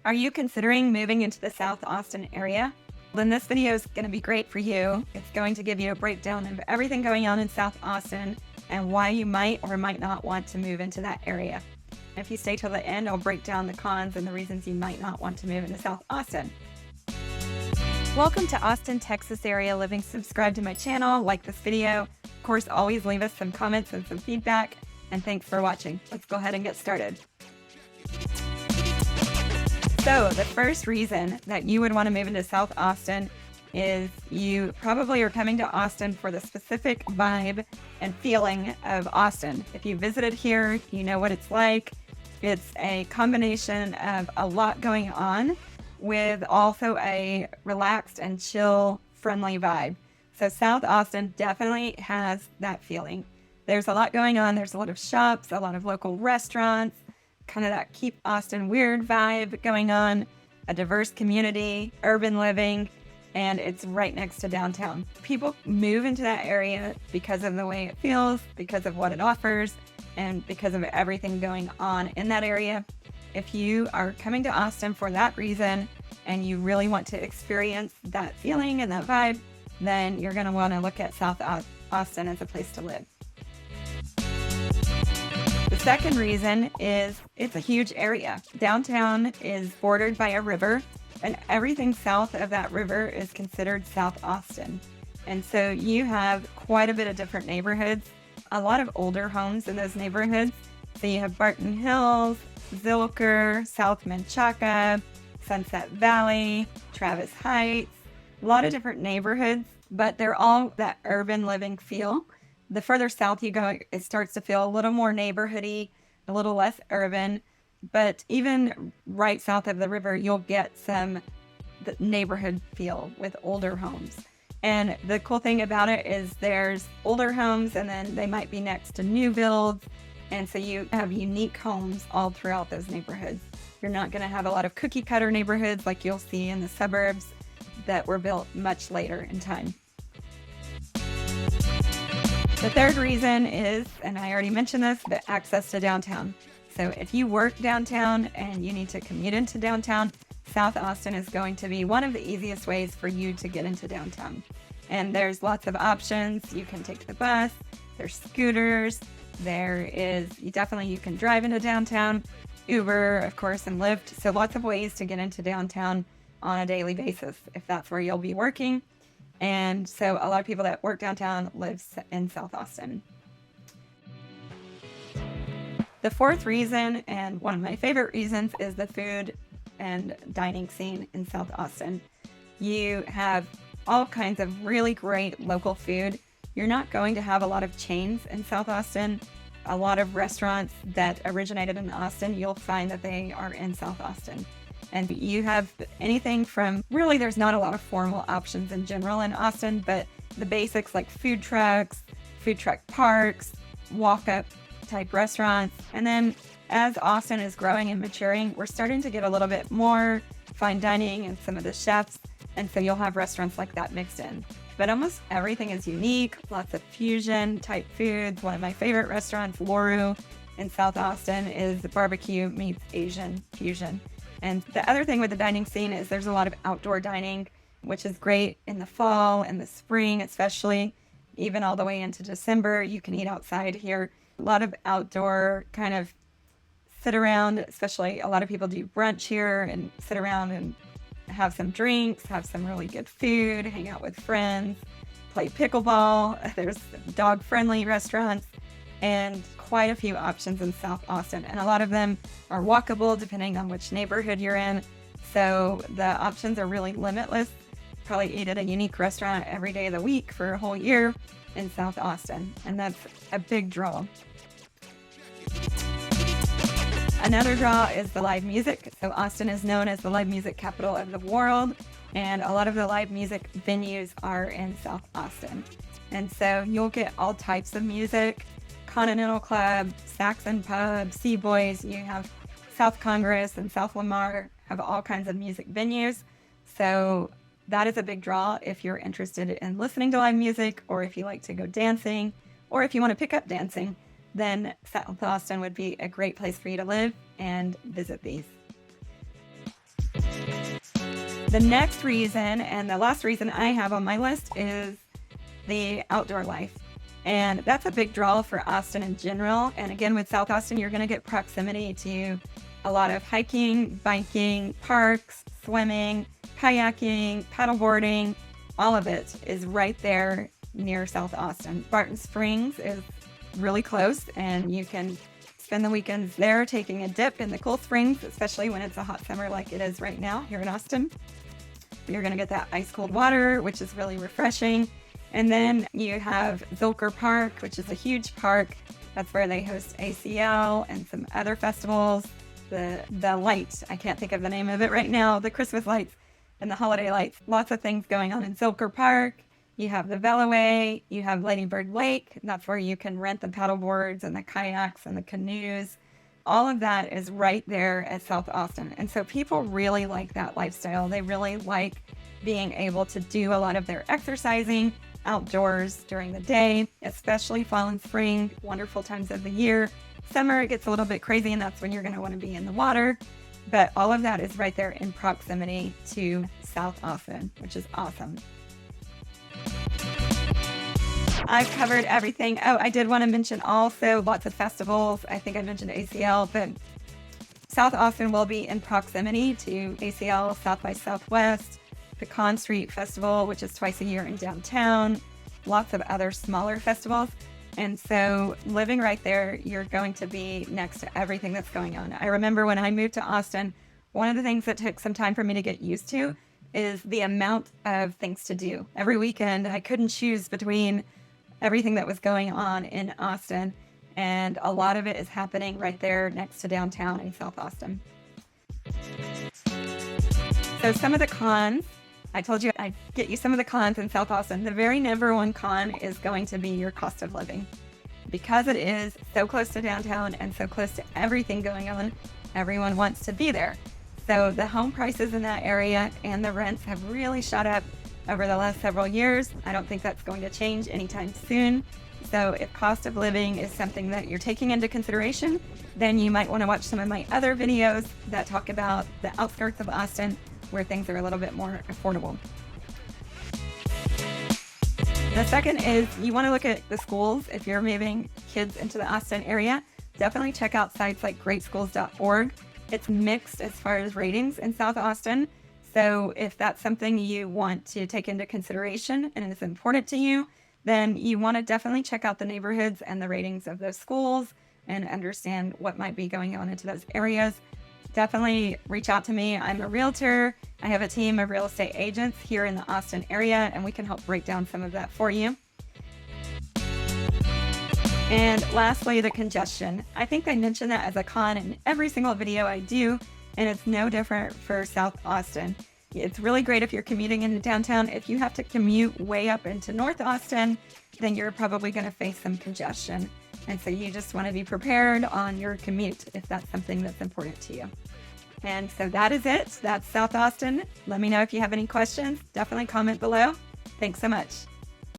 Are you considering moving into the South Austin area? Then this video is going to be great for you. It's going to give you a breakdown of everything going on in South Austin and why you might or might not want to move into that area. If you stay till the end, I'll break down the cons and the reasons you might not want to move into South Austin. Welcome to Austin, Texas area living. Subscribe to my channel, like this video. Of course, always leave us some comments and some feedback. And thanks for watching. Let's go ahead and get started. So the first reason that you would want to move into South Austin is you probably are coming to Austin for the specific vibe and feeling of Austin. If you visited here, you know what it's like. It's a combination of a lot going on with also a relaxed and chill, friendly vibe. So South Austin definitely has that feeling. There's a lot going on. There's a lot of shops, a lot of local restaurants, kind of that keep Austin weird vibe going on, a diverse community, urban living, and it's right next to downtown. People move into that area because of the way it feels, because of what it offers, and because of everything going on in that area. If you are coming to Austin for that reason and you really want to experience that feeling and that vibe, then you're going to want to look at South Austin as a place to live. The second reason is it's a huge area. Downtown is bordered by a river, and everything south of that river is considered South Austin. And so you have quite a bit of different neighborhoods, a lot of older homes in those neighborhoods. So you have Barton Hills, Zilker, South Menchaca, Sunset Valley, Travis Heights, a lot of different neighborhoods, but they're all that urban living feel. The further south you go, it starts to feel a little more neighborhoody, a little less urban. But even right south of the river, you'll get the neighborhood feel with older homes. And the cool thing about it is there's older homes and then they might be next to new builds. And so you have unique homes all throughout those neighborhoods. You're not going to have a lot of cookie cutter neighborhoods like you'll see in the suburbs that were built much later in time. The third reason is, and I already mentioned this, the access to downtown. So if you work downtown and you need to commute into downtown, South Austin is going to be one of the easiest ways for you to get into downtown. And there's lots of options. You can take the bus, there's scooters, you can drive into downtown, Uber, of course, and Lyft. So lots of ways to get into downtown on a daily basis if that's where you'll be working. And so a lot of people that work downtown live in South Austin. The fourth reason, and one of my favorite reasons, is the food and dining scene in South Austin. You have all kinds of really great local food. You're not going to have a lot of chains in South Austin. A lot of restaurants that originated in Austin, you'll find that they are in South Austin. And you have anything from, really there's not a lot of formal options in general in Austin, but the basics like food trucks, food truck parks, walk-up type restaurants. And then as Austin is growing and maturing, we're starting to get a little bit more fine dining and some of the chefs. And so you'll have restaurants like that mixed in. But almost everything is unique, lots of fusion type foods. One of my favorite restaurants, Loru in South Austin, is barbecue meets Asian fusion. And the other thing with the dining scene is there's a lot of outdoor dining, which is great in the fall and the spring, especially even all the way into December. You can eat outside here. A lot of outdoor kind of sit around, especially a lot of people do brunch here and sit around and have some drinks, have some really good food, hang out with friends, play pickleball. There's dog-friendly restaurants and quite a few options in South Austin. And a lot of them are walkable depending on which neighborhood you're in. So the options are really limitless. Probably eat at a unique restaurant every day of the week for a whole year in South Austin. And that's a big draw. Another draw is the live music. So Austin is known as the live music capital of the world, and a lot of the live music venues are in South Austin. And so you'll get all types of music, Continental Club, Saxon Pub, Sea Boys. You have South Congress and South Lamar have all kinds of music venues. So that is a big draw if you're interested in listening to live music, or if you like to go dancing, or if you want to pick up dancing. Then South Austin would be a great place for you to live and visit these. The next reason, and the last reason I have on my list, is the outdoor life. And that's a big draw for Austin in general. And again, with South Austin, you're going to get proximity to a lot of hiking, biking, parks, swimming, kayaking, paddleboarding. All of it is right there near South Austin. Barton Springs is really close, and you can spend the weekends there taking a dip in the cool springs, especially when it's a hot summer like it is right now here in Austin. You're going to get that ice cold water, which is really refreshing. And then you have Zilker Park, which is a huge park. That's where they host ACL and some other festivals. The lights, I can't think of the name of it right now, the Christmas lights and the holiday lights. Lots of things going on in Zilker Park. You have the Velaway, you have Lady Bird Lake. That's where you can rent the paddle boards and the kayaks and the canoes. All of that is right there at South Austin. And so people really like that lifestyle. They really like being able to do a lot of their exercising outdoors during the day, especially fall and spring, wonderful times of the year. Summer, it gets a little bit crazy, and that's when you're going to want to be in the water. But all of that is right there in proximity to South Austin, which is awesome. I've covered everything. Oh, I did want to mention also lots of festivals. I think I mentioned ACL, but South Austin will be in proximity to ACL, South by Southwest, Pecan Street Festival, which is twice a year in downtown, lots of other smaller festivals. And so living right there, you're going to be next to everything that's going on. I remember when I moved to Austin, one of the things that took some time for me to get used to is the amount of things to do. Every weekend, I couldn't choose between everything that was going on in Austin, and a lot of it is happening right there next to downtown in South Austin. So some of the cons, I told you I'd get you some of the cons in South Austin. The very number one con is going to be your cost of living. Because it is so close to downtown and so close to everything going on, everyone wants to be there. So the home prices in that area and the rents have really shot up over the last several years. I don't think that's going to change anytime soon. So if cost of living is something that you're taking into consideration, then you might want to watch some of my other videos that talk about the outskirts of Austin, where things are a little bit more affordable. The second is you want to look at the schools. If you're moving kids into the Austin area, definitely check out sites like greatschools.org. It's mixed as far as ratings in South Austin. So if that's something you want to take into consideration and is important to you, then you want to definitely check out the neighborhoods and the ratings of those schools and understand what might be going on into those areas. Definitely reach out to me. I'm a realtor. I have a team of real estate agents here in the Austin area, and we can help break down some of that for you. And lastly, the congestion. I think I mentioned that as a con in every single video I do, and it's no different for South Austin. It's really great if you're commuting into downtown. If you have to commute way up into North Austin, then you're probably going to face some congestion. And so you just want to be prepared on your commute if that's something that's important to you. And so that is it. That's South Austin. Let me know if you have any questions. Definitely comment below. Thanks so much.